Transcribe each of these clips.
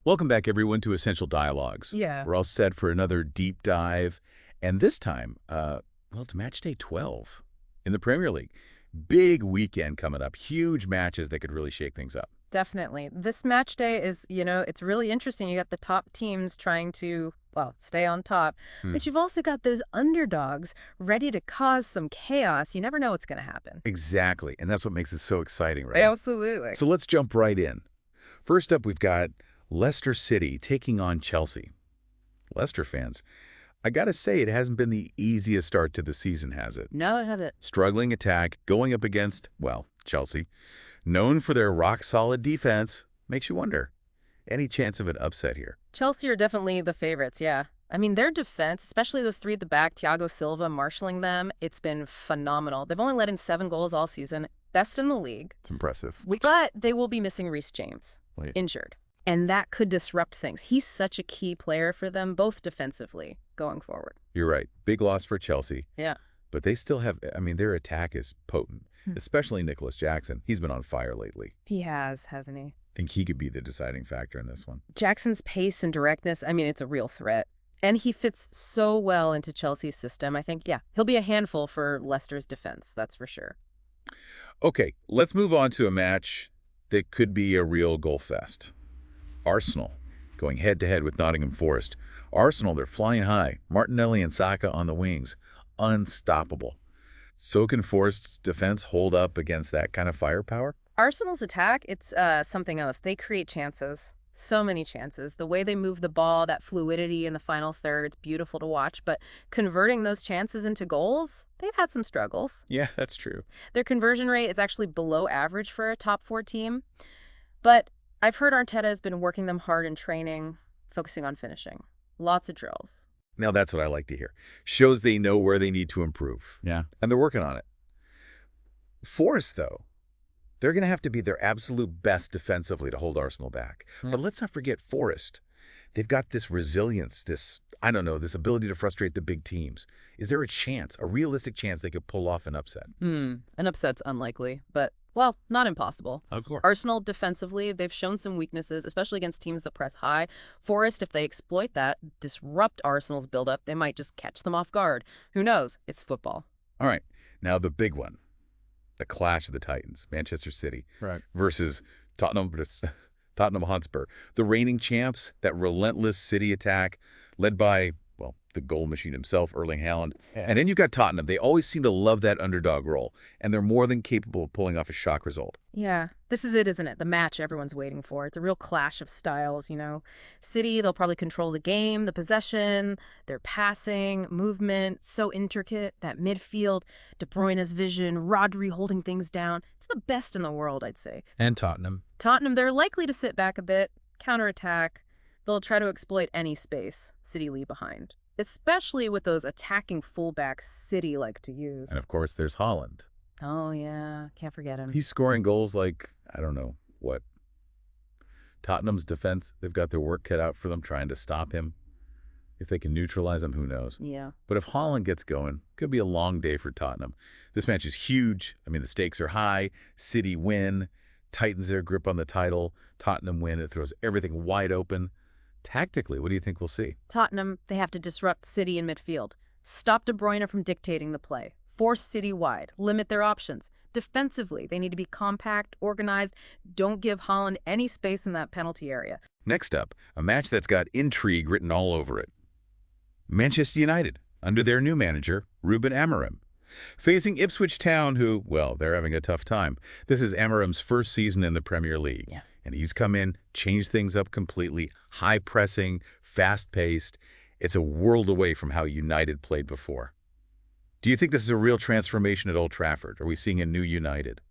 Welcome back, everyone, to Essential Dialogues. Yeah. We're all set for another deep dive. And this time, well, it's match day 12 in the Premier League. Big weekend coming up. Huge matches that could really shake things up. Definitely. This match day is, it's really interesting. You got the top teams trying to, well, stay on top, but you've also got those underdogs ready to cause some chaos. You never know what's going to happen. Exactly. And that's what makes it so exciting, right? Absolutely. So let's jump right in. First up, we've got Leicester City taking on Chelsea. Leicester fans, I gotta say, it hasn't been the easiest start to the season, has it? No, I haven't. Struggling attack, going up against, well, Chelsea. Known for their rock-solid defense, makes you wonder. Any chance of an upset here? Chelsea are definitely the favorites, yeah. I mean, their defense, especially those three at the back, Thiago Silva marshalling them, it's been phenomenal. They've only let in 7 goals all season, best in the league. It's impressive. But they will be missing Reece James, injured. And that could disrupt things. He's such a key player for them, both defensively, going forward. You're right. Big loss for Chelsea. Yeah. But they still have, I mean, their attack is potent, especially Nicholas Jackson. He's been on fire lately. He has, hasn't he? I think he could be the deciding factor in this one. Jackson's pace and directness, I mean, it's a real threat. And he fits so well into Chelsea's system. I think, yeah, he'll be a handful for Leicester's defense, that's for sure. Okay, let's move on to a match that could be a real goal fest. Arsenal going head-to-head with Nottingham Forest. Arsenal, they're flying high. Martinelli and Saka on the wings. Unstoppable. So can Forest's defense hold up against that kind of firepower? Arsenal's attack, it's something else. They create chances. So many chances. The way they move the ball, that fluidity in the final third, it's beautiful to watch. But converting those chances into goals, they've had some struggles. Yeah, that's true. Their conversion rate is actually below average for a top 4 team. But I've heard Arteta has been working them hard in training, focusing on finishing. Lots of drills. Now that's what I like to hear. Shows they know where they need to improve. Yeah. And they're working on it. Forest, though, they're going to have to be their absolute best defensively to hold Arsenal back. But let's not forget Forest. They've got this resilience, this ability to frustrate the big teams. Is there a chance, a realistic chance they could pull off an upset? An upset's unlikely, but, well, not impossible. Of course. Arsenal defensively, they've shown some weaknesses, especially against teams that press high. Forest, if they exploit that, disrupt Arsenal's buildup, they might just catch them off guard. Who knows? It's football. All right. Now the big one. The clash of the Titans, Manchester City versus Tottenham Hotspur. The reigning champs, that relentless City attack led by, well, the goal machine himself, Erling Haaland. Yeah. And then you've got Tottenham. They always seem to love that underdog role, and they're more than capable of pulling off a shock result. Yeah, this is it, isn't it? The match everyone's waiting for. It's a real clash of styles, City, they'll probably control the game, the possession, their passing, movement, so intricate. That midfield, De Bruyne's vision, Rodri holding things down. It's the best in the world, I'd say. And Tottenham. Tottenham, they're likely to sit back a bit, counterattack. They'll try to exploit any space City leave behind, especially with those attacking fullbacks City like to use. And of course, there's Haaland. Oh, yeah. Can't forget him. He's scoring goals like, I don't know what. Tottenham's defense, they've got their work cut out for them trying to stop him. If they can neutralize him, who knows? Yeah. But if Haaland gets going, could be a long day for Tottenham. This match is huge. I mean, the stakes are high. City win, tightens their grip on the title. Tottenham win. It throws everything wide open. Tactically, what do you think we'll see? Tottenham, they have to disrupt City in midfield. Stop De Bruyne from dictating the play. Force City wide. Limit their options. Defensively, they need to be compact, organized. Don't give Haaland any space in that penalty area. Next up, a match that's got intrigue written all over it. Manchester United, under their new manager, Ruben Amorim. Facing Ipswich Town, who, well, they're having a tough time. This is Amorim's first season in the Premier League. Yeah. And he's come in, changed things up completely, high pressing, fast paced. It's a world away from how United played before. Do you think this is a real transformation at Old Trafford? Are we seeing a new United?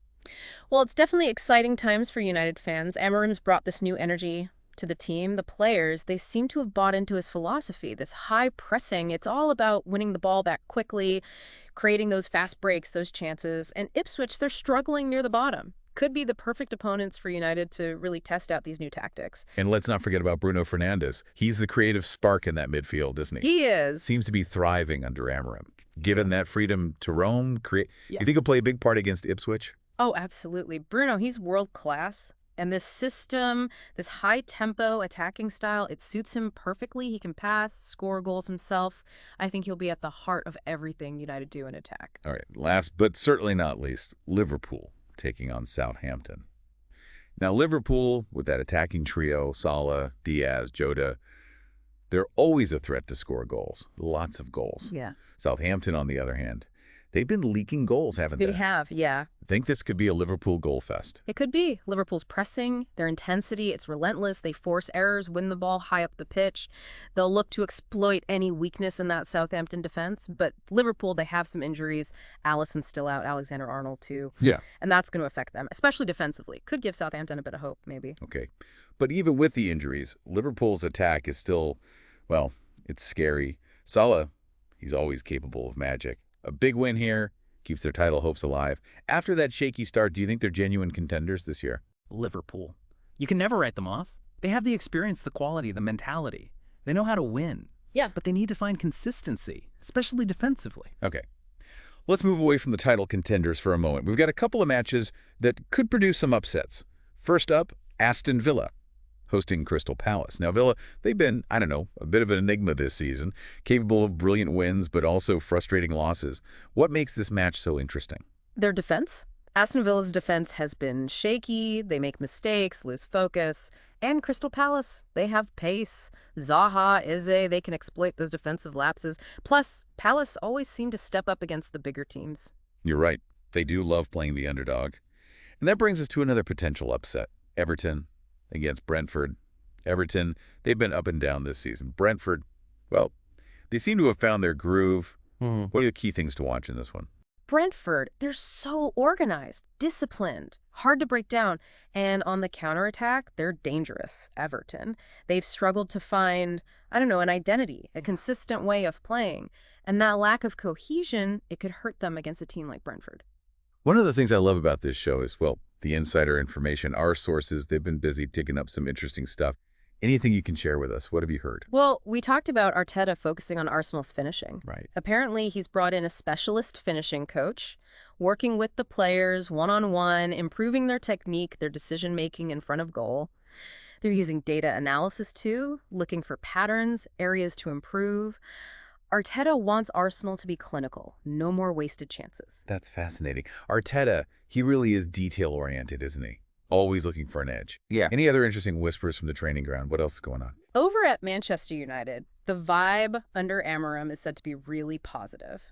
Well, it's definitely exciting times for United fans. Amorim's brought this new energy to the team. The players, they seem to have bought into his philosophy, this high pressing. It's all about winning the ball back quickly, creating those fast breaks, those chances. And Ipswich, they're struggling near the bottom. Could be the perfect opponents for United to really test out these new tactics. And let's not forget about Bruno Fernandes. He's the creative spark in that midfield, isn't he? He is. Seems to be thriving under Amorim. Given that freedom to roam, Yeah. you think he'll play a big part against Ipswich? Oh, absolutely. Bruno, he's world class. And this system, this high-tempo attacking style, it suits him perfectly. He can pass, score goals himself. I think he'll be at the heart of everything United do in attack. All right, last but certainly not least, Liverpool taking on Southampton. Now, Liverpool, with that attacking trio, Salah, Diaz, Jota, they're always a threat to score goals. Lots of goals. Yeah. Southampton, on the other hand, they've been leaking goals, haven't they? They have, yeah. Think this could be a Liverpool goal fest. It could be. Liverpool's pressing, their intensity, it's relentless. They force errors, win the ball high up the pitch. They'll look to exploit any weakness in that Southampton defense. But Liverpool, they have some injuries. Alisson's still out, Alexander-Arnold too. Yeah. And that's going to affect them, especially defensively. Could give Southampton a bit of hope, maybe. Okay. But even with the injuries, Liverpool's attack is still, well, it's scary. Salah, he's always capable of magic. A big win here keeps their title hopes alive. After that shaky start, do you think they're genuine contenders this year? Liverpool. You can never write them off. They have the experience, the quality, the mentality. They know how to win. Yeah. But they need to find consistency, especially defensively. Okay. Let's move away from the title contenders for a moment. We've got a couple of matches that could produce some upsets. First up, Aston Villa hosting Crystal Palace. Now, Villa, they've been, I don't know, a bit of an enigma this season, capable of brilliant wins, but also frustrating losses. What makes this match so interesting? Their defense? Aston Villa's defense has been shaky. They make mistakes, lose focus. And Crystal Palace, they have pace. Zaha, Eze, they can exploit those defensive lapses. Plus, Palace always seem to step up against the bigger teams. You're right. They do love playing the underdog. And that brings us to another potential upset. Everton against Brentford. Everton, they've been up and down this season. Brentford, well, they seem to have found their groove. What are the key things to watch in this one? Brentford, they're so organized, disciplined, hard to break down. And on the counterattack, they're dangerous, Everton. They've struggled to find, I don't know, an identity, a consistent way of playing. And that lack of cohesion, it could hurt them against a team like Brentford. One of the things I love about this show is, well, the insider information. Our sources, they've been busy digging up some interesting stuff. Anything you can share with us? What have you heard? Well, we talked about Arteta focusing on Arsenal's finishing. Right. Apparently, he's brought in a specialist finishing coach, working with the players one-on-one, improving their technique, their decision-making in front of goal. They're using data analysis, too, looking for patterns, areas to improve. Arteta wants Arsenal to be clinical, no more wasted chances. That's fascinating. Arteta, he really is detail-oriented, isn't he? Always looking for an edge. Yeah. Any other interesting whispers from the training ground? What else is going on? Over at Manchester United, the vibe under Amorim is said to be really positive.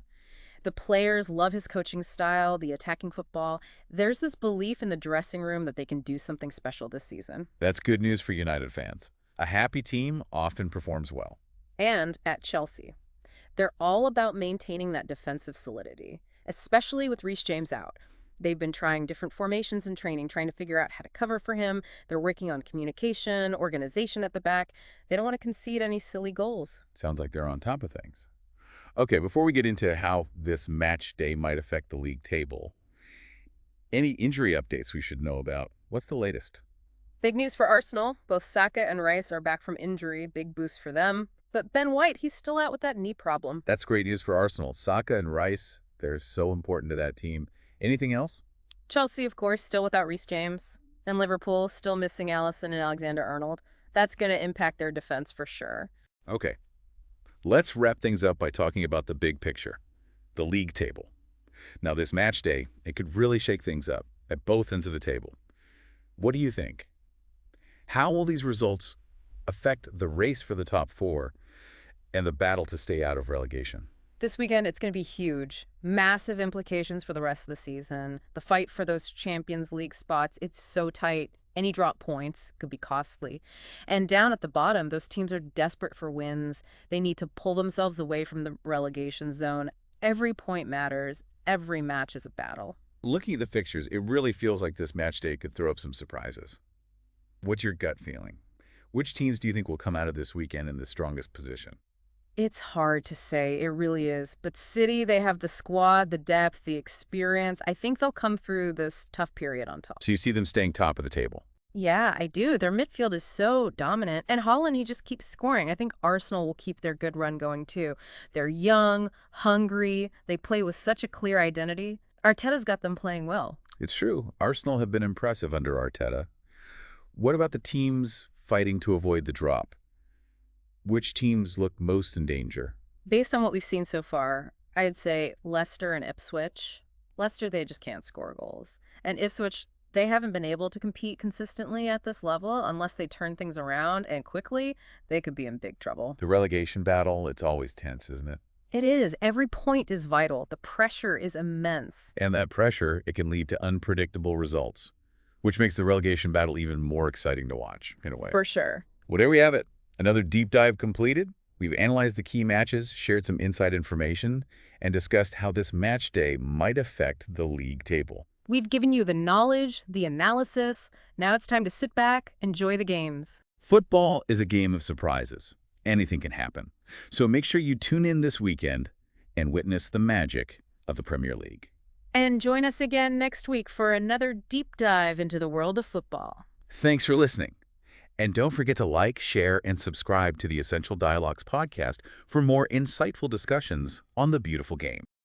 The players love his coaching style, the attacking football. There's this belief in the dressing room that they can do something special this season. That's good news for United fans. A happy team often performs well. And at Chelsea, they're all about maintaining that defensive solidity, especially with Reece James out. They've been trying different formations in training, trying to figure out how to cover for him. They're working on communication, organization at the back. They don't want to concede any silly goals. Sounds like they're on top of things. Okay, before we get into how this match day might affect the league table, any injury updates we should know about? What's the latest? Big news for Arsenal. Both Saka and Rice are back from injury. Big boost for them. But Ben White, he's still out with that knee problem. That's great news for Arsenal. Saka and Rice, they're so important to that team. Anything else? Chelsea, of course, still without Reece James. And Liverpool, still missing Alisson and Alexander-Arnold. That's going to impact their defense for sure. Okay. Let's wrap things up by talking about the big picture, the league table. Now, this match day, it could really shake things up at both ends of the table. What do you think? How will these results affect the race for the top four and the battle to stay out of relegation? This weekend, it's going to be huge. Massive implications for the rest of the season. The fight for those Champions League spots, it's so tight. Any drop points could be costly. And down at the bottom, those teams are desperate for wins. They need to pull themselves away from the relegation zone. Every point matters. Every match is a battle. Looking at the fixtures, it really feels like this match day could throw up some surprises. What's your gut feeling? Which teams do you think will come out of this weekend in the strongest position? It's hard to say. It really is. But City, they have the squad, the depth, the experience. I think they'll come through this tough period on top. So you see them staying top of the table? Yeah, I do. Their midfield is so dominant. And Haaland, he just keeps scoring. I think Arsenal will keep their good run going too. They're young, hungry. They play with such a clear identity. Arteta's got them playing well. It's true. Arsenal have been impressive under Arteta. What about the teams fighting to avoid the drop? Which teams look most in danger? Based on what we've seen so far, I'd say Leicester and Ipswich. Leicester, they just can't score goals. And Ipswich, they haven't been able to compete consistently at this level. Unless they turn things around and quickly, they could be in big trouble. The relegation battle, it's always tense, isn't it? It is. Every point is vital. The pressure is immense. And that pressure, it can lead to unpredictable results, which makes the relegation battle even more exciting to watch, in a way. For sure. Well, there we have it. Another deep dive completed. We've analyzed the key matches, shared some inside information, and discussed how this match day might affect the league table. We've given you the knowledge, the analysis. Now it's time to sit back, enjoy the games. Football is a game of surprises. Anything can happen. So make sure you tune in this weekend and witness the magic of the Premier League. And join us again next week for another deep dive into the world of football. Thanks for listening. And don't forget to like, share, and subscribe to the Essential Dialogues podcast for more insightful discussions on the beautiful game.